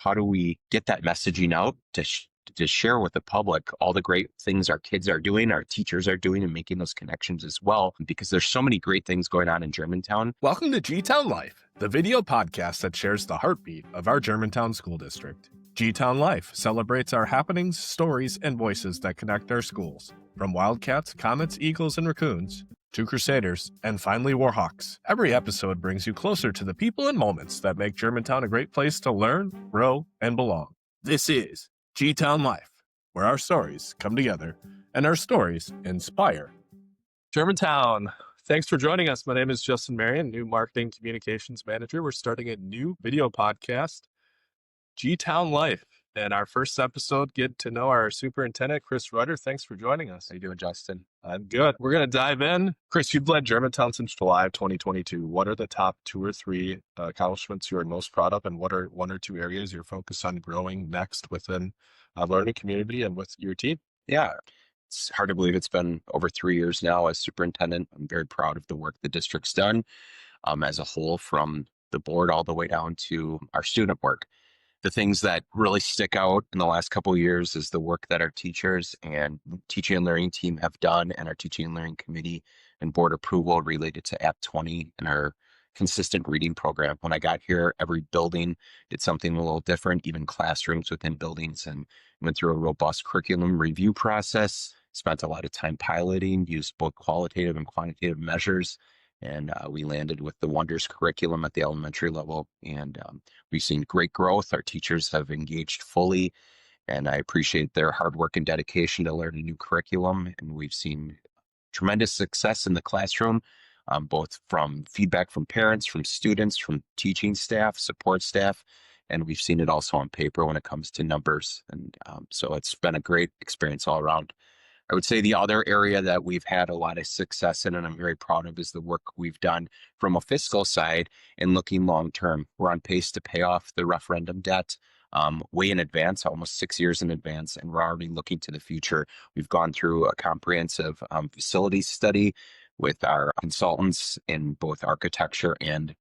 how do we get that messaging out to share with the public all the great things our kids are doing, our teachers are doing, and making those connections as well, because there's so many great things going on in Germantown. Welcome to GTown Life, the video podcast that shares the heartbeat of our Germantown School District. GTown Life celebrates our happenings, stories, and voices that connect our schools, from Wildcats, Comets, Eagles, and Raccoons, to Crusaders, and finally Warhawks. Every episode brings you closer to the people and moments that make Germantown a great place to learn, grow, and belong. This is GTown Life, where our stories come together and our stories inspire. Germantown, thanks for joining us. My name is Justin Marien, new Marketing Communications Manager. We're starting a new video podcast, GTown Life. And our first episode, get to know our Superintendent, Chris Reuter. Thanks for joining us. How you doing, Justin? I'm good. We're going to dive in. Chris, you've led Germantown since July of 2022. What are the top 2 or 3 accomplishments you're most proud of, and what are 1 or 2 areas you're focused on growing next within a learning community and with your team? Yeah, it's hard to believe it's been over 3 years now as superintendent. I'm very proud of the work the district's done as a whole, from the board all the way down to our student work. The things that really stick out in the last couple of years is the work that our teachers and teaching and learning team have done, and our teaching and learning committee and board approval related to App 20 and our consistent reading program. When I got here, every building did something a little different, even classrooms within buildings, and went through a robust curriculum review process, spent a lot of time piloting, used both qualitative and quantitative measures. And we landed with the Wonders curriculum at the elementary level, and we've seen great growth. Our teachers have engaged fully, and I appreciate their hard work and dedication to learn a new curriculum. And we've seen tremendous success in the classroom, both from feedback from parents, from students, from teaching staff, support staff, and we've seen it also on paper when it comes to numbers. And so it's been a great experience all around. I would say the other area that we've had a lot of success in, and I'm very proud of, is the work we've done from a fiscal side and looking long term. We're on pace to pay off the referendum debt way in advance, almost 6 years in advance, and we're already looking to the future. We've gone through a comprehensive facilities study with our consultants in both architecture and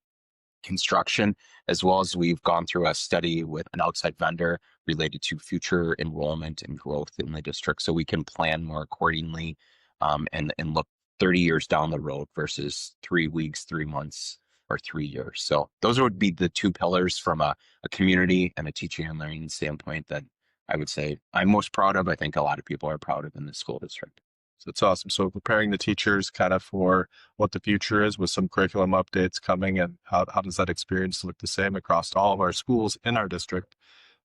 construction, as well as we've gone through a study with an outside vendor related to future enrollment and growth in the district, so we can plan more accordingly and look 30 years down the road versus 3 weeks, 3 months, or 3 years. So those would be the 2 pillars from a community and a teaching and learning standpoint that I would say I'm most proud of. I think a lot of people are proud of in the school district. So it's awesome. So preparing the teachers kind of for what the future is with some curriculum updates coming, and how does that experience look the same across all of our schools in our district?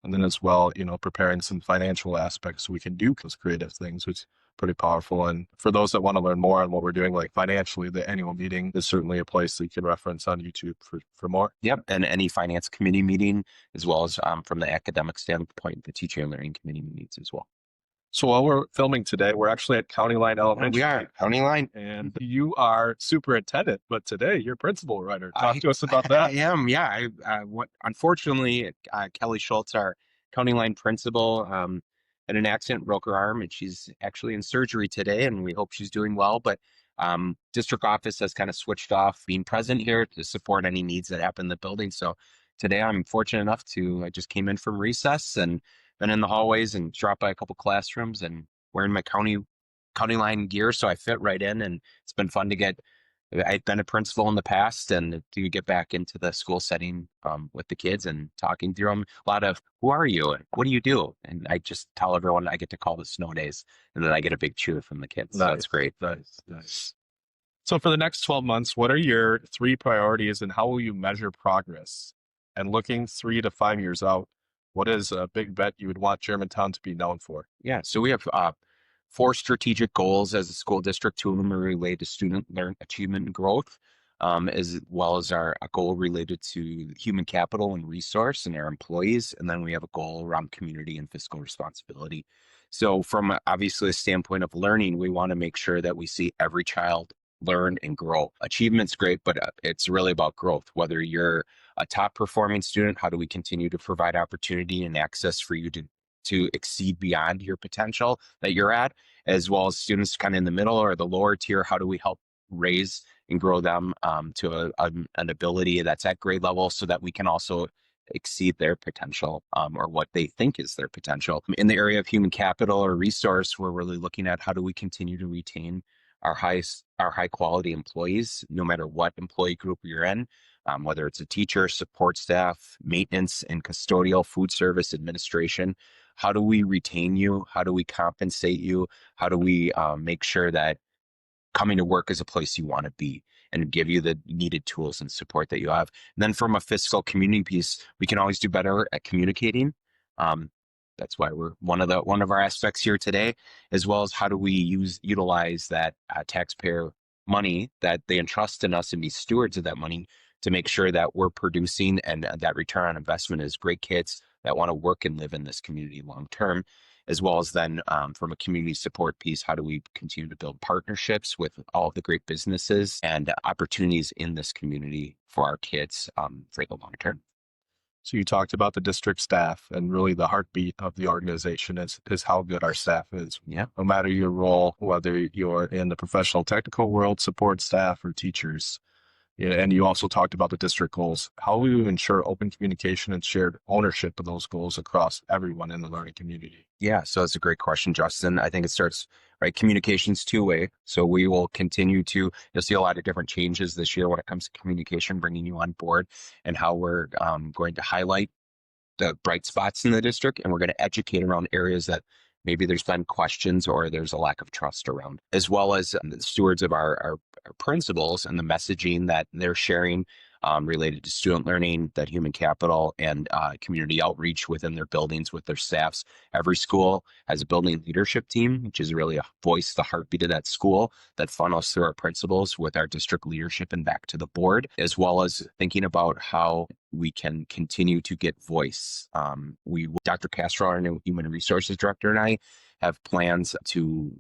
And then as well, preparing some financial aspects so we can do those creative things, which is pretty powerful. And for those that want to learn more on what we're doing, like financially, the annual meeting is certainly a place that you can reference on YouTube for more. Yep. And any finance committee meeting, as well as from the academic standpoint, the teaching and learning committee meetings as well. So while we're filming today, we're actually at County Line Elementary. We are County Line. And you are superintendent, but today you're principal, Reuter. Talk to us about that. I am, yeah. Unfortunately, Kelly Schultz, our County Line principal, had an accident, broke her arm, and she's actually in surgery today, and we hope she's doing well. But district office has kind of switched off being present here to support any needs that happen in the building. So today I'm fortunate enough I just came in from recess and been in the hallways and dropped by a couple classrooms and wearing my county line gear, so I fit right in. And it's been fun to I've been a principal in the past, and to get back into the school setting with the kids and talking through them. A lot of, who are you and what do you do? And I just tell everyone I get to call the snow days, and then I get a big cheer from the kids. Nice. So that's great. Nice. So for the next 12 months, what are your 3 priorities, and how will you measure progress? And looking 3 to 5 years out, what is a big bet you would want Germantown to be known for? Yeah, so we have 4 strategic goals as a school district. 2 of them are related to student achievement and growth, as well as a goal related to human capital and resource and our employees. And then we have a goal around community and fiscal responsibility. So from obviously a standpoint of learning, we want to make sure that we see every child learn and grow. Achievement's great, but it's really about growth. Whether you're a top performing student, how do we continue to provide opportunity and access for you to exceed beyond your potential that you're at, as well as students kind of in the middle or the lower tier, how do we help raise and grow them to an ability that's at grade level, so that we can also exceed their potential, or what they think is their potential. In the area of human capital or resource, we're really looking at how do we continue to retain our high quality employees, no matter what employee group you're in, whether it's a teacher, support staff, maintenance and custodial, food service, administration. How do we retain you? How do we compensate you? How do we make sure that coming to work is a place you want to be and give you the needed tools and support that you have? And then from a fiscal community piece, we can always do better at communicating. Um, that's why we're one of our aspects here today, as well as how do we utilize that taxpayer money that they entrust in us and be stewards of that money to make sure that we're producing and that return on investment is great kids that want to work and live in this community long term, as well as then from a community support piece, how do we continue to build partnerships with all of the great businesses and opportunities in this community for our kids for the long term. So you talked about the district staff, and really the heartbeat of the organization is how good our staff is. Yeah. No matter your role, whether you're in the professional technical world, support staff, or teachers. Yeah, and you also talked about the district goals. How will you ensure open communication and shared ownership of those goals across everyone in the learning community? Yeah, so that's a great question, Justin. I think it starts, right? Communication's two-way. So we will continue to, you'll see a lot of different changes this year when it comes to communication, bringing you on board and how we're going to highlight the bright spots in the district, and we're going to educate around areas that maybe there's been questions or there's a lack of trust around, as well as the stewards of our principals and the messaging that they're sharing related to student learning, that human capital, and community outreach within their buildings with their staffs. Every school has a building leadership team, which is really a voice, the heartbeat of that school that funnels through our principals with our district leadership and back to the board, as well as thinking about how we can continue to get voice. Dr. Castro, our new human resources director, and I have plans to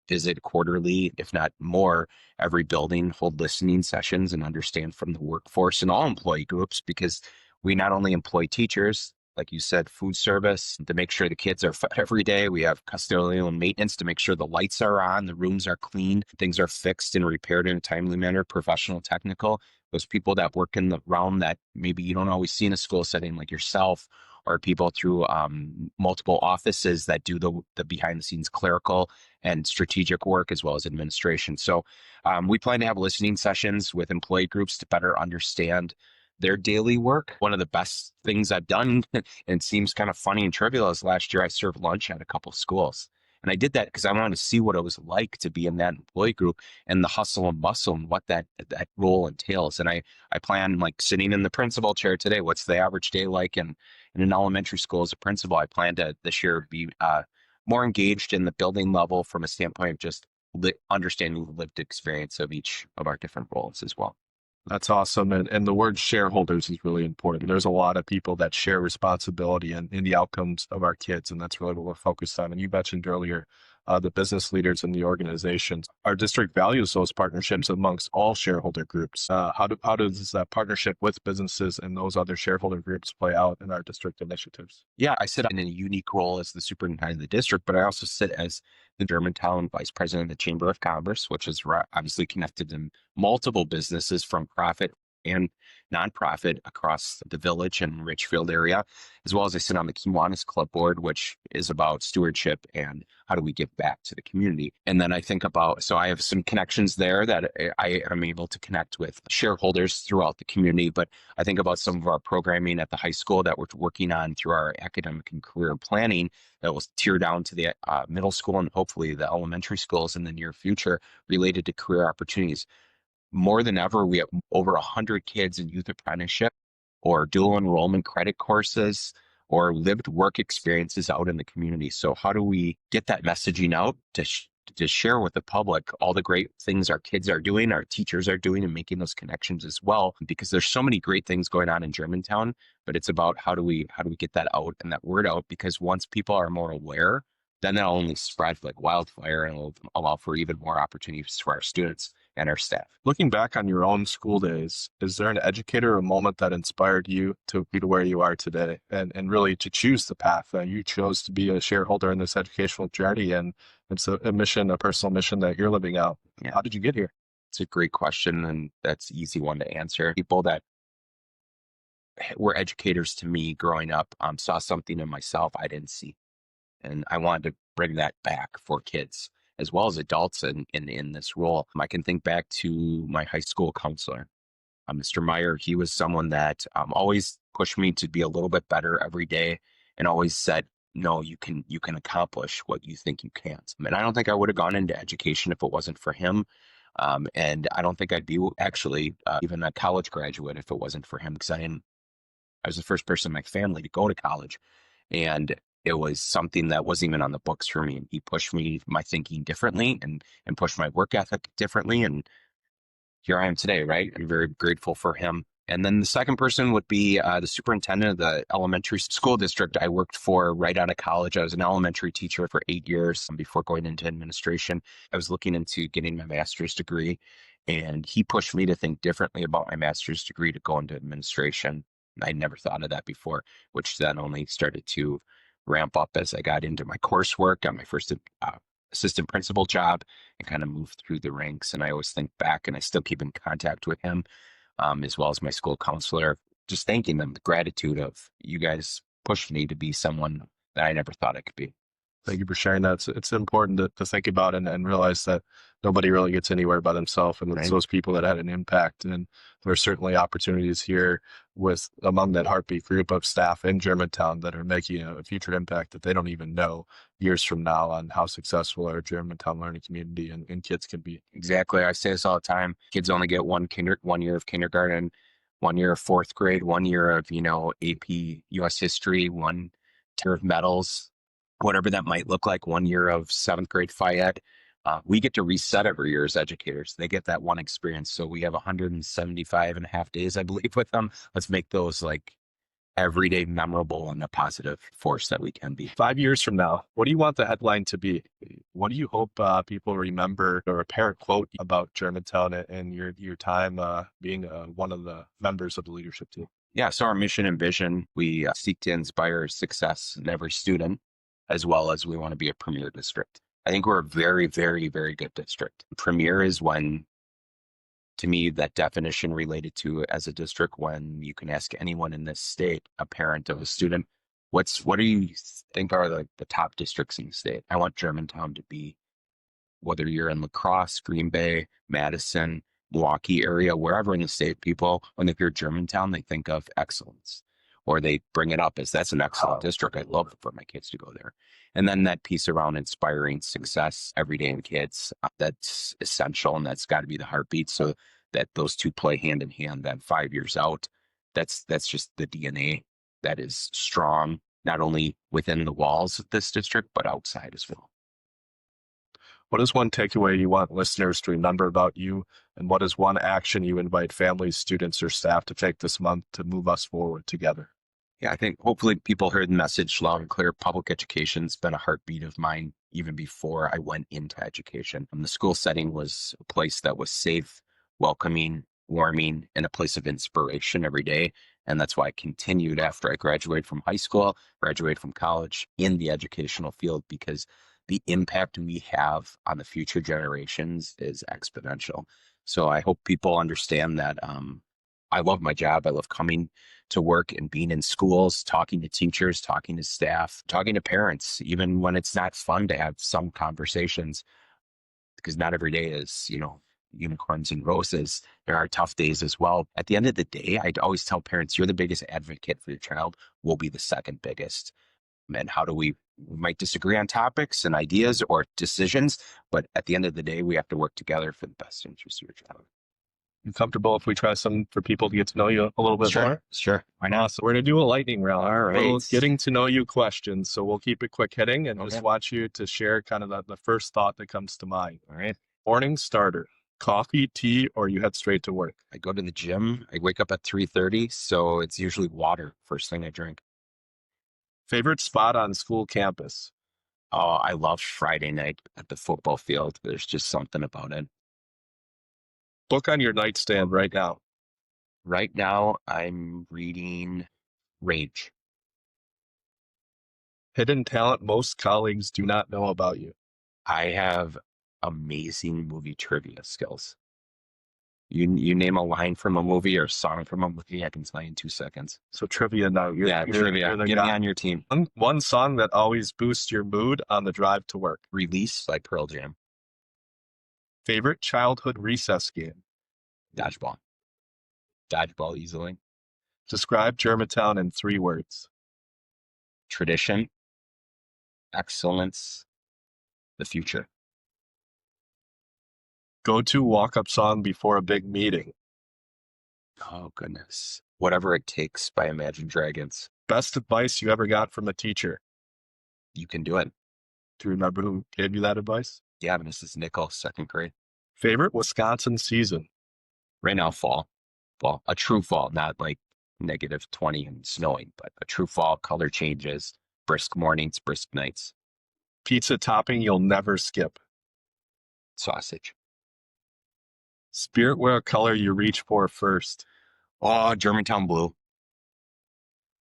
visit quarterly, if not more, every building, hold listening sessions, and understand from the workforce and all employee groups, because we not only employ teachers, like you said, food service to make sure the kids are fed every day. We have custodial and maintenance to make sure the lights are on, the rooms are clean, things are fixed and repaired in a timely manner, professional, technical. Those people that work in the realm that maybe you don't always see in a school setting, like yourself, or people through multiple offices that do the behind the scenes clerical and strategic work, as well as administration. So we plan to have listening sessions with employee groups to better understand their daily work. One of the best things I've done, and it seems kind of funny and trivial, is last year I served lunch at a couple schools. And I did that because I wanted to see what it was like to be in that employee group and the hustle and bustle and what that role entails. And I plan, like sitting in the principal chair today, what's the average day like in an elementary school as a principal? I plan to this year be more engaged in the building level from a standpoint of just understanding the lived experience of each of our different roles as well. That's awesome. And the word shareholders is really important. There's a lot of people that share responsibility in the outcomes of our kids, and that's really what we're focused on. And you mentioned earlier the business leaders in the organizations. Our district values those partnerships amongst all shareholder groups. How does that partnership with businesses and those other shareholder groups play out in our district initiatives? Yeah, I sit in a unique role as the superintendent of the district, but I also sit as the Germantown Vice President of the Chamber of Commerce, which is obviously connected to multiple businesses from profit and nonprofit across the village and Richfield area, as well as I sit on the Kiwanis Club board, which is about stewardship and how do we give back to the community. And then I think about, so I have some connections there that I am able to connect with shareholders throughout the community, but I think about some of our programming at the high school that we're working on through our academic and career planning that will tear down to the middle school and hopefully the elementary schools in the near future related to career opportunities. More than ever, we have over 100 kids in youth apprenticeship or dual enrollment credit courses or lived work experiences out in the community. So how do we get that messaging out to share with the public all the great things our kids are doing, our teachers are doing, and making those connections as well? Because there's so many great things going on in Germantown, but it's about how do we get that out and that word out? Because once people are more aware, then that'll only spread like wildfire and it'll allow for even more opportunities for our students and our staff. Looking back on your own school days, is there an educator or moment that inspired you to be to where you are today and really to choose the path that you chose to be a shareholder in this educational journey? And it's a mission, a personal mission that you're living out. Yeah. How did you get here? It's a great question, and that's an easy one to answer. People that were educators to me growing up, saw something in myself I didn't see. And I wanted to bring that back for kids as well as adults in this role. I can think back to my high school counselor, Mr. Meyer. He was someone that always pushed me to be a little bit better every day and always said, no, you can accomplish what you think you can't. And I don't think I would have gone into education if it wasn't for him. And I don't think I'd be actually even a college graduate if it wasn't for him, because I was the first person in my family to go to college. And it was something that wasn't even on the books for me. And he pushed me, my thinking differently, and pushed my work ethic differently. And here I am today, right? I'm very grateful for him. And then the second person would be the superintendent of the elementary school district I worked for right out of college. I was an elementary teacher for 8 years before going into administration. I was looking into getting my master's degree, and he pushed me to think differently about my master's degree to go into administration. I never thought of that before, which then only started to ramp up as I got into my coursework, got my first assistant principal job, and kind of moved through the ranks. And I always think back, and I still keep in contact with him, as well as my school counselor, just thanking them, the gratitude of, you guys pushed me to be someone that I never thought I could be. Thank you for sharing that. It's important to think about and realize that nobody really gets anywhere by themselves, and it's Right. those people that had an impact. And there are certainly opportunities here with among that heartbeat group of staff in Germantown that are making a future impact that they don't even know years from now on how successful our Germantown learning community and kids can be. Exactly. I say this all the time. Kids only get 1 year of kindergarten, 1 year of fourth grade, 1 year of, AP US history, 1 year of medals, whatever that might look like, 1 year of seventh grade Phi Ed. We get to reset every year as educators. They get that one experience. So we have 175 and a half days, I believe, with them. Let's make those like everyday memorable and a positive force that we can be. 5 years from now, what do you want the headline to be? What do you hope people remember, or a parent quote about Germantown and your time being one of the members of the leadership team? Yeah, so our mission and vision, we seek to inspire success in every student, as well as we want to be a premier district. I think we're a very, very, very good district. Premier is when, to me, that definition related to as a district, when you can ask anyone in this state, a parent of a student, what do you think are the top districts in the state? I want Germantown to be, whether you're in La Crosse, Green Bay, Madison, Milwaukee area, wherever in the state, people, when they hear Germantown, they think of excellence, or they bring it up as that's an excellent district. I'd love for my kids to go there. And then that piece around inspiring success every day in kids, that's essential, and that's got to be the heartbeat. So that those two play hand in hand. Then 5 years out, that's just the DNA that is strong, not only within the walls of this district, but outside as well. What is one takeaway you want listeners to remember about you? And what is one action you invite families, students, or staff to take this month to move us forward together? Yeah, I think hopefully people heard the message loud and clear. Public education's been a heartbeat of mine even before I went into education. The school setting was a place that was safe, welcoming, warming, and a place of inspiration every day. And that's why I continued after I graduated from high school, graduated from college in the educational field, because the impact we have on the future generations is exponential. So I hope people understand that I love my job. I love coming to work and being in schools, talking to teachers, talking to staff, talking to parents, even when it's not fun to have some conversations, because not every day is, unicorns and roses. There are tough days as well. At the end of the day, I'd always tell parents, you're the biggest advocate for your child. We'll be the second biggest. And how do we might disagree on topics and ideas or decisions, but at the end of the day, we have to work together for the best interest of your child. You comfortable if we try some for people to get to know you a little bit more? Sure. Why not? So we're going to do a lightning round. All right. Little getting to know you questions. So we'll keep it quick hitting and just want you to share kind of the first thought that comes to mind. All right. Morning starter, coffee, tea, or you head straight to work? I go to the gym. I wake up at 3:30, so it's usually water first thing I drink. Favorite spot on school campus? Oh, I love Friday night at the football field. There's just something about it. Book on your nightstand right now. Right now, I'm reading Rage. Hidden talent most colleagues do not know about you. I have amazing movie trivia skills. You name a line from a movie or a song from a movie, I can tell you in 2 seconds. So trivia now. Trivia. You're the Get guy. me on your team. One song that always boosts your mood on the drive to work. Release by Pearl Jam. Favorite childhood recess game. Dodgeball. Dodgeball easily. Describe Germantown in 3 words. Tradition. Excellence. The future. Go-to walk-up song before a big meeting. Oh, goodness. Whatever It Takes by Imagine Dragons. Best advice you ever got from a teacher. You can do it. Do you remember who gave you that advice? Yeah, Mrs. Nichols, 2nd grade. Favorite Wisconsin season. Right now, fall. Fall. A true fall, not like -20 and snowing, but a true fall. Color changes. Brisk mornings, brisk nights. Pizza topping you'll never skip. Sausage. Spirit wear color you reach for first. Oh, Germantown blue.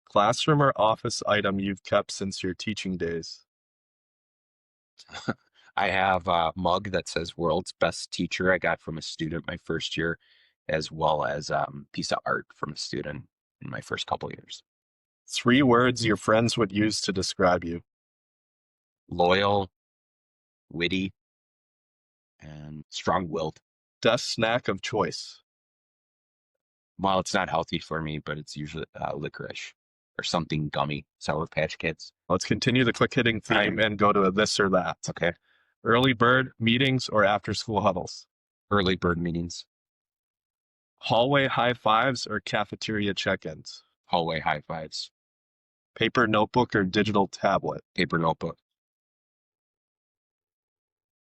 Classroom or office item you've kept since your teaching days. I have a mug that says World's Best Teacher I got from a student my first year, as well as a piece of art from a student in my first couple years. 3 words your friends would use to describe you. Loyal, witty, and strong-willed. Desk snack of choice. Well, it's not healthy for me, but it's usually licorice or something gummy. Sour Patch Kids. Let's continue the quick hitting theme and go to a this or that. Okay. Early bird meetings or after school huddles. Early bird meetings. Hallway high fives or cafeteria check-ins. Hallway high fives. Paper notebook or digital tablet. Paper notebook.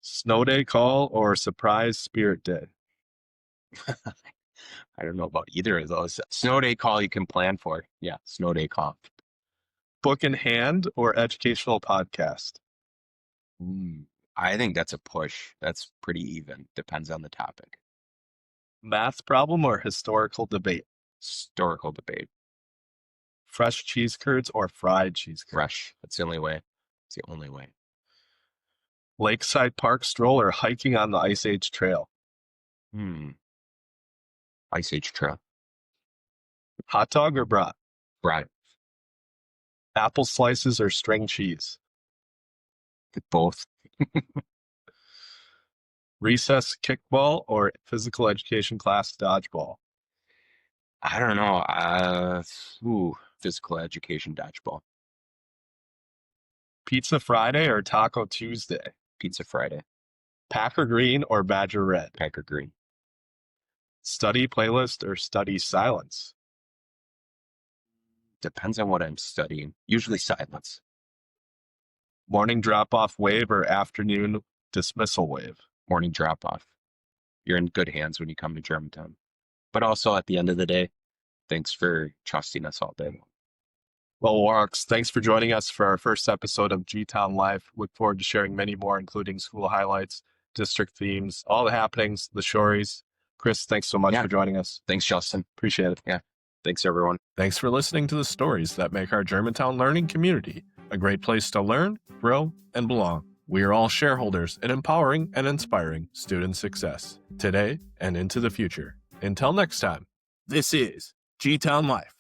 Snow day call or surprise spirit day. I don't know about either of those. Snow day call you can plan for. Yeah, snow day call. Book in hand or educational podcast. I think that's a push. That's pretty even. Depends on the topic. Math problem or historical debate. Historical debate. Fresh cheese curds or fried cheese curds. Fresh. That's the only way. It's the only way. Lakeside Park stroll or hiking on the Ice Age Trail. Ice Age Trail. Hot dog or brat. Brat. Apple slices or string cheese. Both. Recess kickball or physical education class dodgeball. I don't know. Physical education dodgeball. Pizza Friday or Taco Tuesday. Pizza Friday. Packer green or Badger red. Packer green. Study playlist or study silence. Depends on what I'm studying. Usually silence. Morning drop-off wave or afternoon dismissal wave. Morning drop-off. You're in good hands when you come to Germantown. But also at the end of the day, thanks for trusting us all day. Well, Warrocks, thanks for joining us for our first episode of GTown Life. Look forward to sharing many more, including school highlights, district themes, all the happenings, the stories. Chris, thanks so much for joining us. Thanks, Justin. Appreciate it. Yeah. Thanks, everyone. Thanks for listening to the stories that make our Germantown learning community a great place to learn, grow, and belong. We are all shareholders in empowering and inspiring student success today and into the future. Until next time, this is GTown Life.